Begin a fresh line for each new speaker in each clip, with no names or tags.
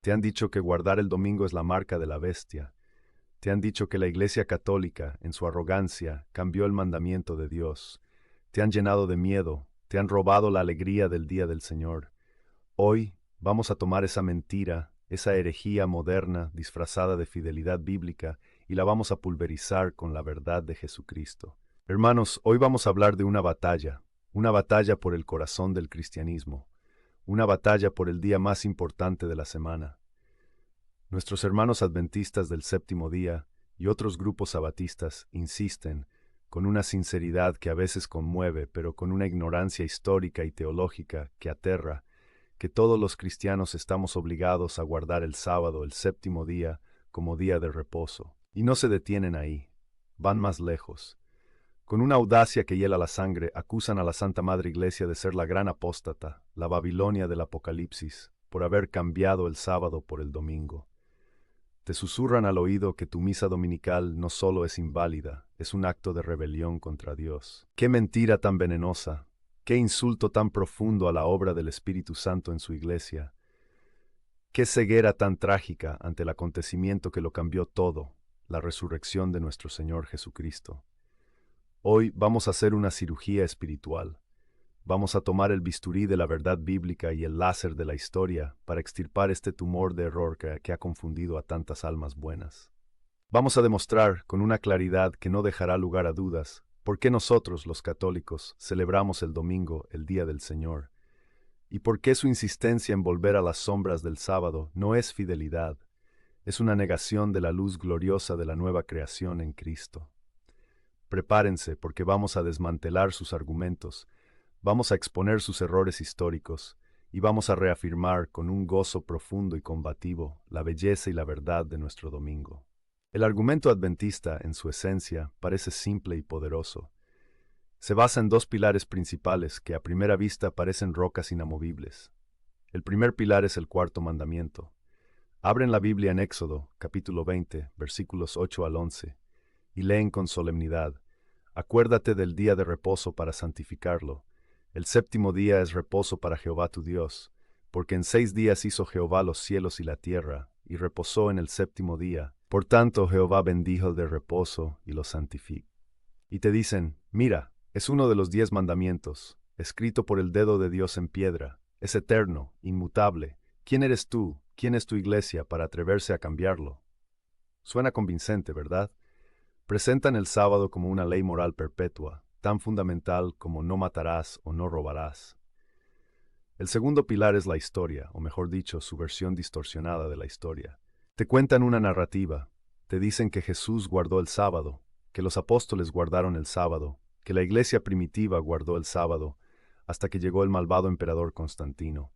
Te han dicho que guardar el domingo es la marca de la bestia. Te han dicho que la Iglesia Católica, en su arrogancia, cambió el mandamiento de Dios. Te han llenado de miedo, te han robado la alegría del día del Señor. Hoy vamos a tomar esa mentira, esa herejía moderna disfrazada de fidelidad bíblica, y la vamos a pulverizar con la verdad de Jesucristo. Hermanos, hoy vamos a hablar de una batalla por el corazón del cristianismo, una batalla por el día más importante de la semana. Nuestros hermanos adventistas del séptimo día y otros grupos sabatistas insisten, con una sinceridad que a veces conmueve, pero con una ignorancia histórica y teológica que aterra, que todos los cristianos estamos obligados a guardar el sábado, el séptimo día, como día de reposo. Y no se detienen ahí, van más lejos. Con una audacia que hiela la sangre, acusan a la Santa Madre Iglesia de ser la gran apóstata, la Babilonia del Apocalipsis, por haber cambiado el sábado por el domingo. Te susurran al oído que tu misa dominical no solo es inválida, es un acto de rebelión contra Dios. ¡Qué mentira tan venenosa! ¡Qué insulto tan profundo a la obra del Espíritu Santo en su iglesia! ¡Qué ceguera tan trágica ante el acontecimiento que lo cambió todo, la resurrección de nuestro Señor Jesucristo! Hoy vamos a hacer una cirugía espiritual. Vamos a tomar el bisturí de la verdad bíblica y el láser de la historia para extirpar este tumor de error que ha confundido a tantas almas buenas. Vamos a demostrar con una claridad que no dejará lugar a dudas por qué nosotros, los católicos, celebramos el domingo, el día del Señor, y por qué su insistencia en volver a las sombras del sábado no es fidelidad, es una negación de la luz gloriosa de la nueva creación en Cristo. Prepárense porque vamos a desmantelar sus argumentos. Vamos a exponer sus errores históricos y vamos a reafirmar con un gozo profundo y combativo la belleza y la verdad de nuestro domingo. El argumento adventista, en su esencia, parece simple y poderoso. Se basa en dos pilares principales que a primera vista parecen rocas inamovibles. El primer pilar es el cuarto mandamiento. Abren la Biblia en Éxodo, capítulo 20, versículos 8 al 11, y leen con solemnidad: Acuérdate del día de reposo para santificarlo. El séptimo día es reposo para Jehová tu Dios, porque en 6 días hizo Jehová los cielos y la tierra, y reposó en el séptimo día. Por tanto Jehová bendijo el de reposo y lo santificó. Y te dicen: mira, es uno de los 10 mandamientos, escrito por el dedo de Dios en piedra, es eterno, inmutable. ¿Quién eres tú? ¿Quién es tu iglesia para atreverse a cambiarlo? Suena convincente, ¿verdad? Presentan el sábado como una ley moral perpetua, tan fundamental como no matarás o no robarás. El segundo pilar es la historia, o mejor dicho, su versión distorsionada de la historia. Te cuentan una narrativa, te dicen que Jesús guardó el sábado, que los apóstoles guardaron el sábado, que la iglesia primitiva guardó el sábado, hasta que llegó el malvado emperador Constantino,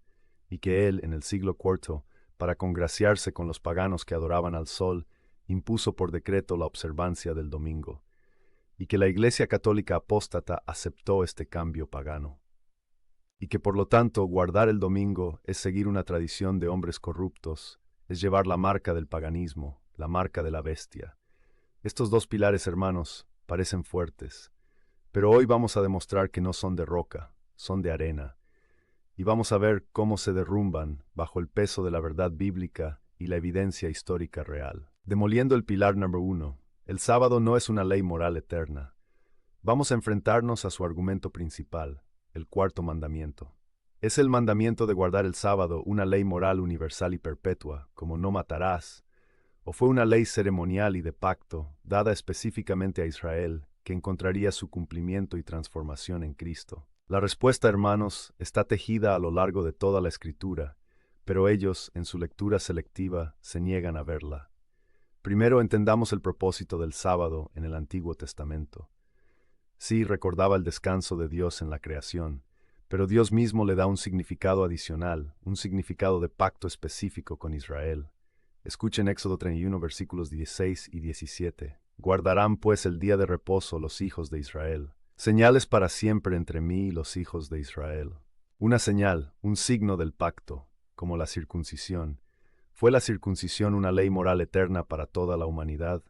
y que él, en el siglo IV, para congraciarse con los paganos que adoraban al sol, impuso por decreto la observancia del domingo, y que la Iglesia Católica apóstata aceptó este cambio pagano, y que por lo tanto guardar el domingo es seguir una tradición de hombres corruptos, es llevar la marca del paganismo, la marca de la bestia. Estos dos pilares, hermanos, parecen fuertes, pero hoy vamos a demostrar que no son de roca, son de arena, y vamos a ver cómo se derrumban bajo el peso de la verdad bíblica y la evidencia histórica real. Demoliendo el pilar número 1, el sábado no es una ley moral eterna. Vamos a enfrentarnos a su argumento principal, el cuarto mandamiento. ¿Es el mandamiento de guardar el sábado una ley moral universal y perpetua, como no matarás? ¿O fue una ley ceremonial y de pacto, dada específicamente a Israel, que encontraría su cumplimiento y transformación en Cristo? La respuesta, hermanos, está tejida a lo largo de toda la Escritura, pero ellos, en su lectura selectiva, se niegan a verla. Primero entendamos el propósito del sábado en el Antiguo Testamento. Sí, recordaba el descanso de Dios en la creación, pero Dios mismo le da un significado adicional, un significado de pacto específico con Israel. Escuchen Éxodo 31, versículos 16 y 17. Guardarán pues el día de reposo los hijos de Israel. Señales para siempre entre mí y los hijos de Israel. Una señal, un signo del pacto, como la circuncisión. ¿Fue la circuncisión una ley moral eterna para toda la humanidad?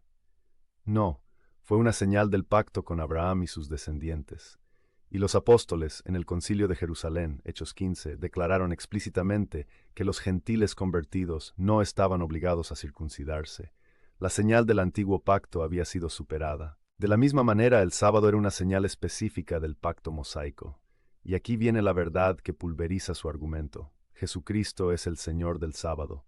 No, fue una señal del pacto con Abraham y sus descendientes. Y los apóstoles, en el concilio de Jerusalén, Hechos 15, declararon explícitamente que los gentiles convertidos no estaban obligados a circuncidarse. La señal del antiguo pacto había sido superada. De la misma manera, el sábado era una señal específica del pacto mosaico. Y aquí viene la verdad que pulveriza su argumento. Jesucristo es el Señor del sábado.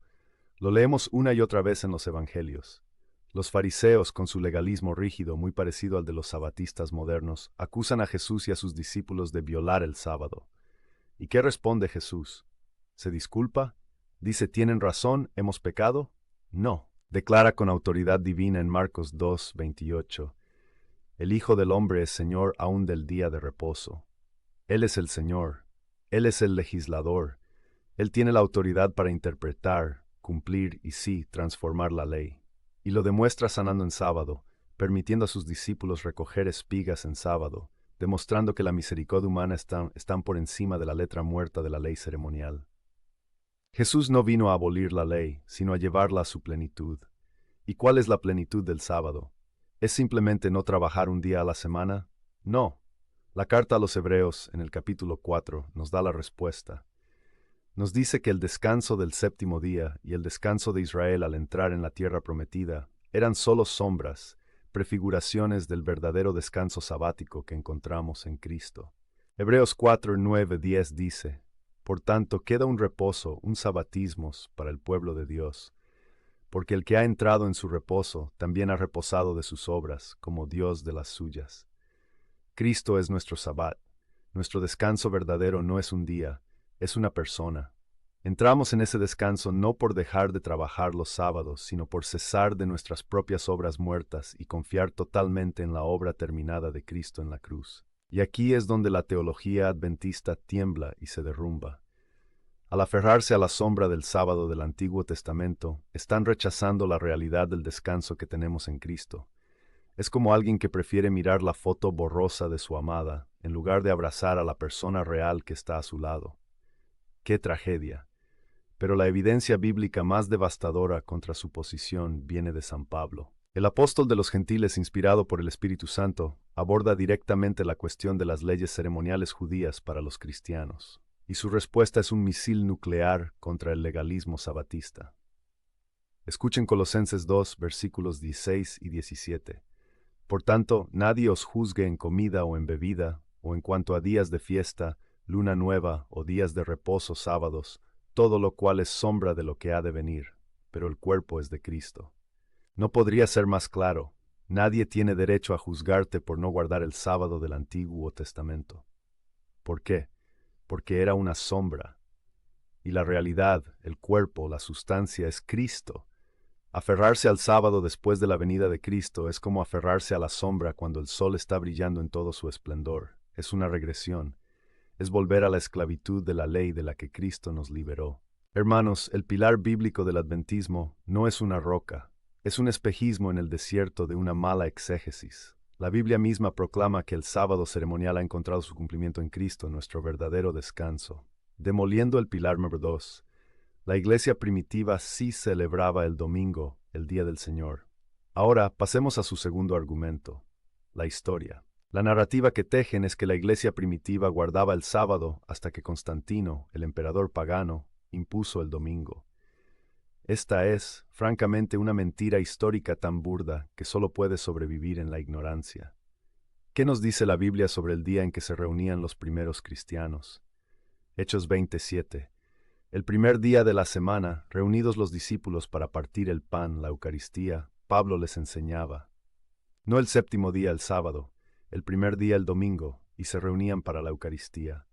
Lo leemos una y otra vez en los evangelios. Los fariseos, con su legalismo rígido, muy parecido al de los sabatistas modernos, acusan a Jesús y a sus discípulos de violar el sábado. ¿Y qué responde Jesús? ¿Se disculpa? ¿Dice, tienen razón, hemos pecado? No. Declara con autoridad divina en Marcos 2, 28. El Hijo del Hombre es Señor aún del día de reposo. Él es el Señor. Él es el legislador. Él tiene la autoridad para interpretar, cumplir y sí, transformar la ley. Y lo demuestra sanando en sábado, permitiendo a sus discípulos recoger espigas en sábado, demostrando que la misericordia humana están por encima de la letra muerta de la ley ceremonial. Jesús no vino a abolir la ley, sino a llevarla a su plenitud. ¿Y cuál es la plenitud del sábado? ¿Es simplemente no trabajar un día a la semana? No. La carta a los Hebreos, en el capítulo 4, nos da la respuesta. Nos dice que el descanso del séptimo día y el descanso de Israel al entrar en la tierra prometida eran solo sombras, prefiguraciones del verdadero descanso sabático que encontramos en Cristo. Hebreos 4, 9, 10 dice, por tanto queda un reposo, un sabatismos para el pueblo de Dios, porque el que ha entrado en su reposo también ha reposado de sus obras, como Dios de las suyas. Cristo es nuestro sabbat. Nuestro descanso verdadero no es un día, es una persona. Entramos en ese descanso no por dejar de trabajar los sábados, sino por cesar de nuestras propias obras muertas y confiar totalmente en la obra terminada de Cristo en la cruz. Y aquí es donde la teología adventista tiembla y se derrumba. Al aferrarse a la sombra del sábado del Antiguo Testamento, están rechazando la realidad del descanso que tenemos en Cristo. Es como alguien que prefiere mirar la foto borrosa de su amada, en lugar de abrazar a la persona real que está a su lado. ¡Qué tragedia! Pero la evidencia bíblica más devastadora contra su posición viene de San Pablo. El apóstol de los gentiles, inspirado por el Espíritu Santo, aborda directamente la cuestión de las leyes ceremoniales judías para los cristianos, y su respuesta es un misil nuclear contra el legalismo sabatista. Escuchen Colosenses 2, versículos 16 y 17. Por tanto, nadie os juzgue en comida o en bebida, o en cuanto a días de fiesta, luna nueva o días de reposo sábados, todo lo cual es sombra de lo que ha de venir, pero el cuerpo es de Cristo. No podría ser más claro, nadie tiene derecho a juzgarte por no guardar el sábado del Antiguo Testamento. ¿Por qué? Porque era una sombra. Y la realidad, el cuerpo, la sustancia es Cristo. Aferrarse al sábado después de la venida de Cristo es como aferrarse a la sombra cuando el sol está brillando en todo su esplendor. Es una regresión. Es volver a la esclavitud de la ley de la que Cristo nos liberó. Hermanos, el pilar bíblico del adventismo no es una roca, es un espejismo en el desierto de una mala exégesis. La Biblia misma proclama que el sábado ceremonial ha encontrado su cumplimiento en Cristo, nuestro verdadero descanso. Demoliendo el pilar número 2, la iglesia primitiva sí celebraba el domingo, el día del Señor. Ahora pasemos a su segundo argumento, la historia. La narrativa que tejen es que la iglesia primitiva guardaba el sábado hasta que Constantino, el emperador pagano, impuso el domingo. Esta es, francamente, una mentira histórica tan burda que solo puede sobrevivir en la ignorancia. ¿Qué nos dice la Biblia sobre el día en que se reunían los primeros cristianos? Hechos 27. El primer día de la semana, reunidos los discípulos para partir el pan, la Eucaristía, Pablo les enseñaba. No el séptimo día, el sábado, el primer día, el domingo, y se reunían para la Eucaristía.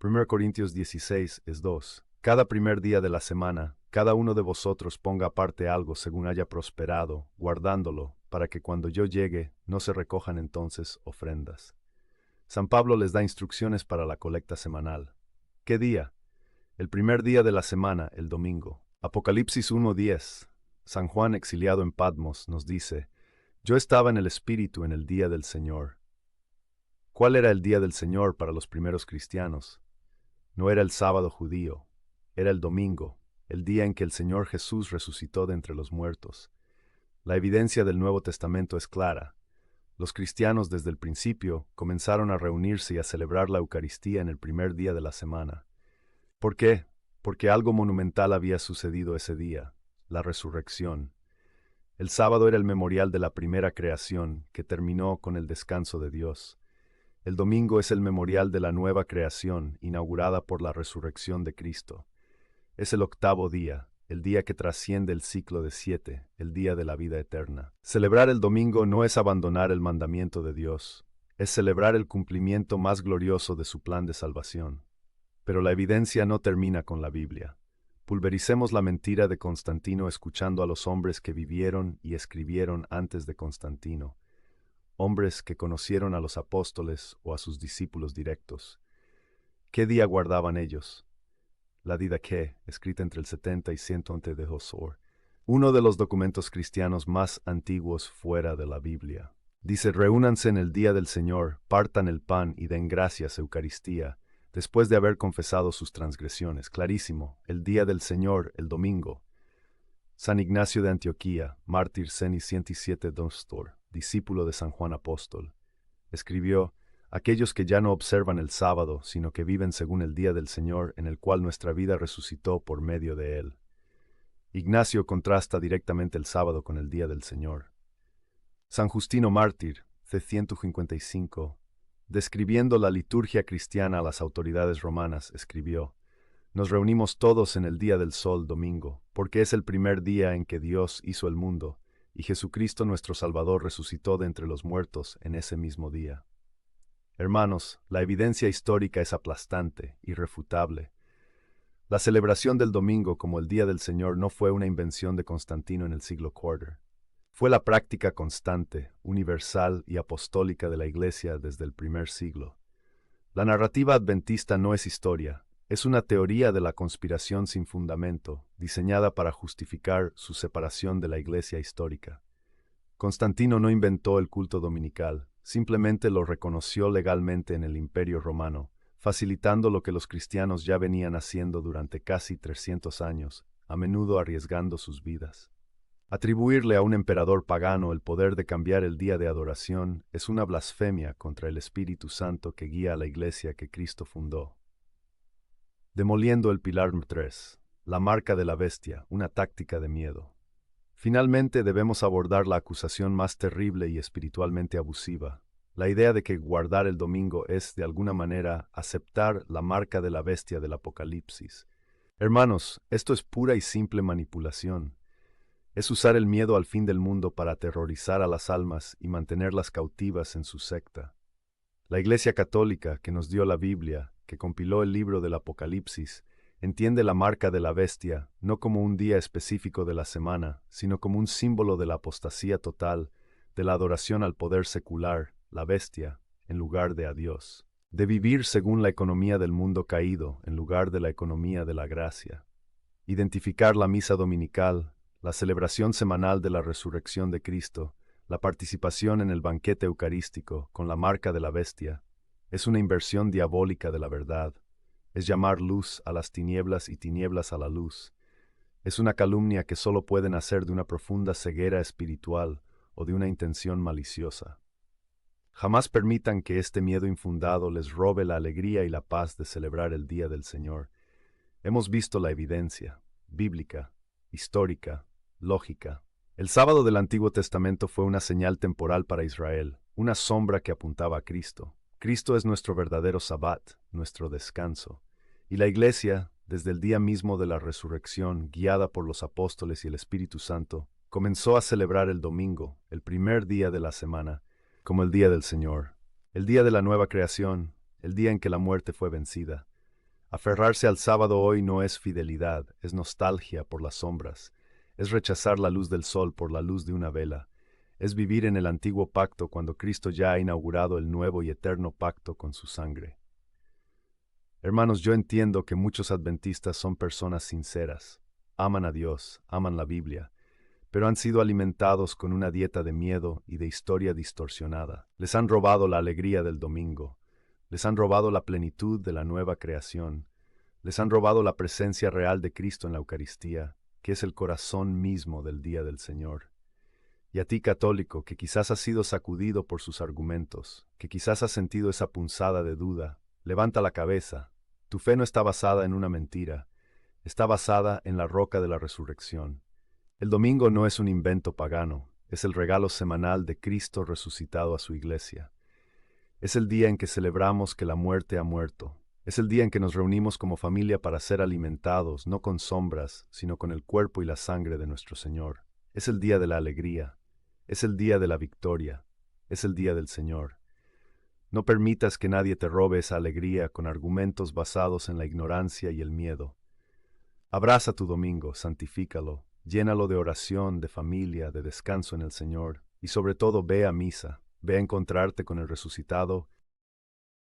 1 Corintios 16 es 2. Cada primer día de la semana, cada uno de vosotros ponga aparte algo según haya prosperado, guardándolo, para que cuando yo llegue no se recojan entonces ofrendas. San Pablo les da instrucciones para la colecta semanal. ¿Qué día? El primer día de la semana, el domingo. Apocalipsis 1:10. San Juan, exiliado en Patmos, nos dice, yo estaba en el Espíritu en el día del Señor. ¿Cuál era el día del Señor para los primeros cristianos? No era el sábado judío, era el domingo, el día en que el Señor Jesús resucitó de entre los muertos. La evidencia del Nuevo Testamento es clara. Los cristianos desde el principio comenzaron a reunirse y a celebrar la Eucaristía en el primer día de la semana. ¿Por qué? Porque algo monumental había sucedido ese día, la resurrección. El sábado era el memorial de la primera creación, que terminó con el descanso de Dios. El domingo es el memorial de la nueva creación, inaugurada por la resurrección de Cristo. Es el octavo día, el día que trasciende el ciclo de 7, el día de la vida eterna. Celebrar el domingo no es abandonar el mandamiento de Dios, es celebrar el cumplimiento más glorioso de su plan de salvación. Pero la evidencia no termina con la Biblia. Pulvericemos la mentira de Constantino escuchando a los hombres que vivieron y escribieron antes de Constantino, hombres que conocieron a los apóstoles o a sus discípulos directos. ¿Qué día guardaban ellos? La Didaqué, escrita entre el 70 y 100 a.C. de Josor, uno de los documentos cristianos más antiguos fuera de la Biblia. Dice: reúnanse en el día del Señor, partan el pan y den gracias, Eucaristía, después de haber confesado sus transgresiones. Clarísimo, el día del Señor, el domingo. San Ignacio de Antioquía, mártir ceni 107 Dostor, discípulo de San Juan Apóstol, escribió: aquellos que ya no observan el sábado, sino que viven según el día del Señor, en el cual nuestra vida resucitó por medio de él. Ignacio contrasta directamente el sábado con el día del Señor. San Justino Mártir, c. 155, describiendo la liturgia cristiana a las autoridades romanas, escribió: nos reunimos todos en el día del sol, domingo, porque es el primer día en que Dios hizo el mundo, y Jesucristo nuestro Salvador resucitó de entre los muertos en ese mismo día. Hermanos, la evidencia histórica es aplastante, irrefutable. La celebración del domingo como el Día del Señor no fue una invención de Constantino en el siglo IV. Fue la práctica constante, universal y apostólica de la Iglesia desde el primer siglo. La narrativa adventista no es historia, es una teoría de la conspiración sin fundamento, diseñada para justificar su separación de la Iglesia histórica. Constantino no inventó el culto dominical, simplemente lo reconoció legalmente en el Imperio Romano, facilitando lo que los cristianos ya venían haciendo durante casi 300 años, a menudo arriesgando sus vidas. Atribuirle a un emperador pagano el poder de cambiar el día de adoración es una blasfemia contra el Espíritu Santo que guía a la Iglesia que Cristo fundó. Demoliendo el pilar 3, la marca de la bestia, una táctica de miedo. Finalmente debemos abordar la acusación más terrible y espiritualmente abusiva, la idea de que guardar el domingo es, de alguna manera, aceptar la marca de la bestia del Apocalipsis. Hermanos, esto es pura y simple manipulación. Es usar el miedo al fin del mundo para aterrorizar a las almas y mantenerlas cautivas en su secta. La Iglesia Católica, que nos dio la Biblia, que compiló el libro del Apocalipsis, entiende la marca de la bestia no como un día específico de la semana, sino como un símbolo de la apostasía total, de la adoración al poder secular, la bestia, en lugar de a Dios, de vivir según la economía del mundo caído en lugar de la economía de la gracia. Identificar la misa dominical, la celebración semanal de la resurrección de Cristo, la participación en el banquete eucarístico con la marca de la bestia, es una inversión diabólica de la verdad. Es llamar luz a las tinieblas y tinieblas a la luz. Es una calumnia que solo puede nacer de una profunda ceguera espiritual o de una intención maliciosa. Jamás permitan que este miedo infundado les robe la alegría y la paz de celebrar el Día del Señor. Hemos visto la evidencia, bíblica, histórica, lógica. El sábado del Antiguo Testamento fue una señal temporal para Israel, una sombra que apuntaba a Cristo. Cristo es nuestro verdadero Sabbat, nuestro descanso. Y la Iglesia, desde el día mismo de la resurrección, guiada por los apóstoles y el Espíritu Santo, comenzó a celebrar el domingo, el primer día de la semana, como el día del Señor, el día de la nueva creación, el día en que la muerte fue vencida. Aferrarse al sábado hoy no es fidelidad, es nostalgia por las sombras, es rechazar la luz del sol por la luz de una vela, es vivir en el antiguo pacto cuando Cristo ya ha inaugurado el nuevo y eterno pacto con su sangre. Hermanos, yo entiendo que muchos adventistas son personas sinceras, aman a Dios, aman la Biblia, pero han sido alimentados con una dieta de miedo y de historia distorsionada. Les han robado la alegría del domingo, les han robado la plenitud de la nueva creación, les han robado la presencia real de Cristo en la Eucaristía, que es el corazón mismo del Día del Señor. Y a ti, católico, que quizás has sido sacudido por sus argumentos, que quizás has sentido esa punzada de duda, levanta la cabeza. Tu fe no está basada en una mentira, está basada en la roca de la resurrección. El domingo no es un invento pagano, es el regalo semanal de Cristo resucitado a su iglesia. Es el día en que celebramos que la muerte ha muerto. Es el día en que nos reunimos como familia para ser alimentados, no con sombras, sino con el cuerpo y la sangre de nuestro Señor. Es el día de la alegría. Es el día de la victoria. Es el día del Señor. No permitas que nadie te robe esa alegría con argumentos basados en la ignorancia y el miedo. Abraza tu domingo, santifícalo, llénalo de oración, de familia, de descanso en el Señor, y sobre todo ve a misa, ve a encontrarte con el resucitado